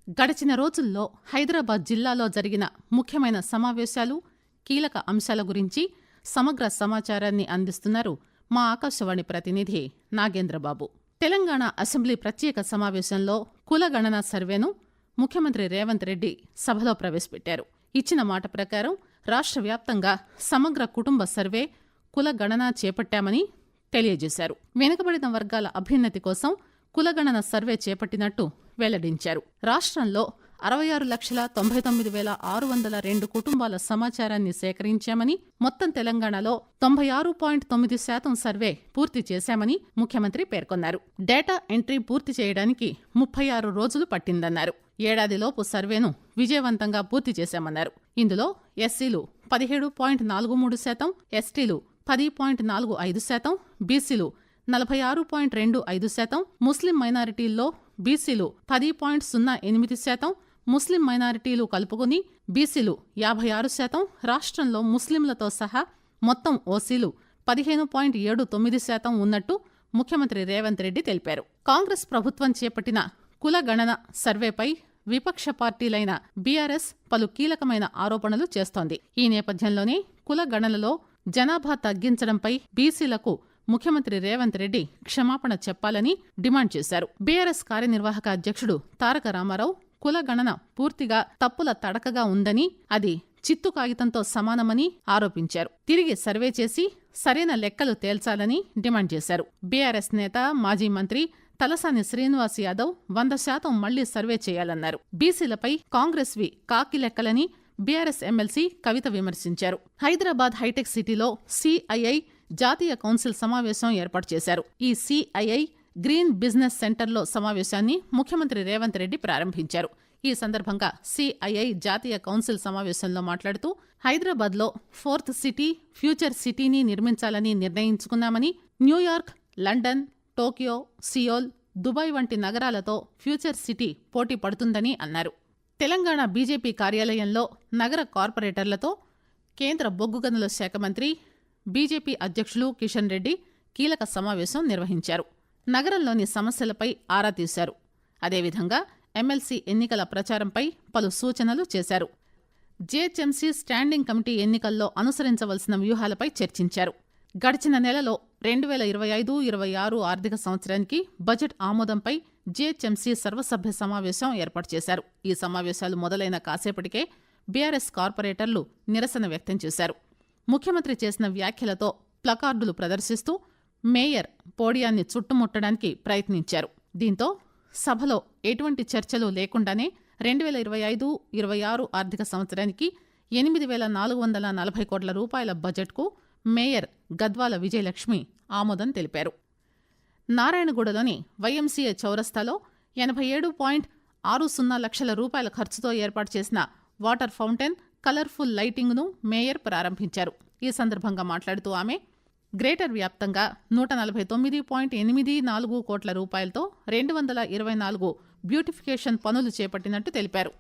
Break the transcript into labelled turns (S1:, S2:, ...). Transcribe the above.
S1: గడిచిన రోజుల్లో హైదరాబాద్ జిల్లాలో జరిగిన ముఖ్యమైన సమావేశాలు, కీలక అంశాల గురించి సమగ్ర సమాచారాన్ని అందిస్తున్నారు మా ఆకాశవాణి ప్రతినిధి నాగేంద్రబాబు. తెలంగాణ అసెంబ్లీ ప్రత్యేక సమావేశంలో కులగణన సర్వేను ముఖ్యమంత్రి రేవంత్ రెడ్డి సభలో ప్రవేశపెట్టారు. ఇచ్చిన మాట ప్రకారం రాష్ట్ర వ్యాప్తంగా సమగ్ర కుటుంబ సర్వే, కులగణన చేపట్టామని తెలియజేశారు. వెనుకబడిన వర్గాల అభ్యున్నతి కోసం కులగణన సర్వే చేపట్టినట్టు వెల్లడించారు. రాష్ట్రంలో 66,99,602 కుటుంబాల సమాచారాన్ని సేకరించామని, మొత్తం తెలంగాణలో 96.9% సర్వే పూర్తి చేశామని ముఖ్యమంత్రి పేర్కొన్నారు. డేటా ఎంట్రీ పూర్తి చేయడానికి 36 రోజులు పట్టిందన్నారు. ఏడాదిలోపు సర్వేను విజయవంతంగా పూర్తి చేశామన్నారు. ఇందులో ఎస్సీలు 17.43%, ఎస్టీలు 10.45%, బీసీలు 46.25%, ముస్లిం మైనారిటీల్లో బీసీలు 10.08%, ముస్లిం మైనారిటీలు కలుపుకుని బీసీలు 56%, రాష్ట్రంలో ముస్లింలతో సహా మొత్తం ఓసీలు 15.79% ఉన్నట్టు ముఖ్యమంత్రి రేవంత్ రెడ్డి తెలిపారు. కాంగ్రెస్ ప్రభుత్వం చేపట్టిన కుల గణన సర్వేపై విపక్ష పార్టీలైన బీఆర్ఎస్ పలు కీలకమైన ఆరోపణలు చేస్తోంది. ఈ నేపథ్యంలోనే కుల గణనలో జనాభా తగ్గించడంపై బీసీలకు ముఖ్యమంత్రి రేవంత్ రెడ్డి క్షమాపణ చెప్పాలని డిమాండ్ చేశారు. బీఆర్ఎస్ కార్యనిర్వాహక అధ్యక్షుడు తారక రామారావు కుల గణన పూర్తిగా తప్పుల తడకగా ఉందని, అది చిత్తు కాగితంతో సమానమని ఆరోపించారు. తిరిగి సర్వే చేసి సరైన లెక్కలు తేల్చాలని డిమాండ్ చేశారు. బీఆర్ఎస్ నేత, మాజీ మంత్రి తలసాని శ్రీనివాస్ యాదవ్ 100% మళ్లీ సర్వే చేయాలన్నారు. బీసీలపై కాంగ్రెస్వి కాకి లెక్కలని బీఆర్ఎస్ ఎమ్మెల్సీ కవిత విమర్శించారు. హైదరాబాద్ హైటెక్ సిటీలో సిఐఐ జాతీయ కౌన్సిల్ సమావేశం ఏర్పాటు చేశారు. ఈ సిఐఐ గ్రీన్ బిజినెస్ సెంటర్లో సమావేశాన్ని ముఖ్యమంత్రి రేవంత్ రెడ్డి ప్రారంభించారు. ఈ సందర్భంగా సిఐఐ జాతీయ కౌన్సిల్ సమావేశంలో మాట్లాడుతూ హైదరాబాద్లో 4th సిటీ, ఫ్యూచర్ సిటీని నిర్మించాలని నిర్ణయించుకున్నామని, New York, London, Tokyo, Seoul, Dubai వంటి నగరాలతో ఫ్యూచర్ సిటీ పోటీ పడుతుందని అన్నారు. తెలంగాణ బీజేపీ కార్యాలయంలో నగర కార్పొరేటర్లతో కేంద్ర బొగ్గు గనుల శాఖ మంత్రి, బీజేపీ అధ్యక్షులు కిషన్ రెడ్డి కీలక సమావేశం నిర్వహించారు. నగరంలోని సమస్యలపై ఆరా తీశారు. అదేవిధంగా ఎమ్మెల్సీ ఎన్నికల ప్రచారంపై పలు సూచనలు చేశారు. జీహెచ్ఎంసీ స్టాండింగ్ కమిటీ ఎన్నికల్లో అనుసరించవలసిన వ్యూహాలపై చర్చించారు. గడిచిన నెలలో 2025-26 ఆర్థిక సంవత్సరానికి బడ్జెట్ ఆమోదంపై జీహెచ్ఎంసీ సర్వసభ్య సమావేశం ఏర్పాటు చేశారు. ఈ సమావేశాలు మొదలైన కాసేపటికే బీఆర్ఎస్ కార్పొరేటర్లు నిరసన వ్యక్తం చేశారు. ముఖ్యమంత్రి చేసిన వ్యాఖ్యలతో ప్లకార్డులు ప్రదర్శిస్తూ మేయర్ పోడియాన్ని చుట్టుముట్టడానికి ప్రయత్నించారు. దీంతో సభలో ఎటువంటి చర్చలు లేకుండానే 2025-26 ఆర్థిక సంవత్సరానికి 8,440 కోట్ల రూపాయల బడ్జెట్కు మేయర్ గద్వాల విజయలక్ష్మి ఆమోదం తెలిపారు. నారాయణగూడలోని వైఎంసీఏ చౌరస్తాలో 87.60 లక్షల రూపాయల ఖర్చుతో ఏర్పాటు చేసిన వాటర్ ఫౌంటైన్, కలర్ఫుల్ లైటింగ్ను మేయర్ ప్రారంభించారు. ఈ సందర్భంగా మాట్లాడుతూ ఆమె గ్రేటర్ వ్యాప్తంగా 149.84 కోట్ల రూపాయలతో 224 బ్యూటిఫికేషన్ పనులు చేపట్టినట్టు తెలిపారు.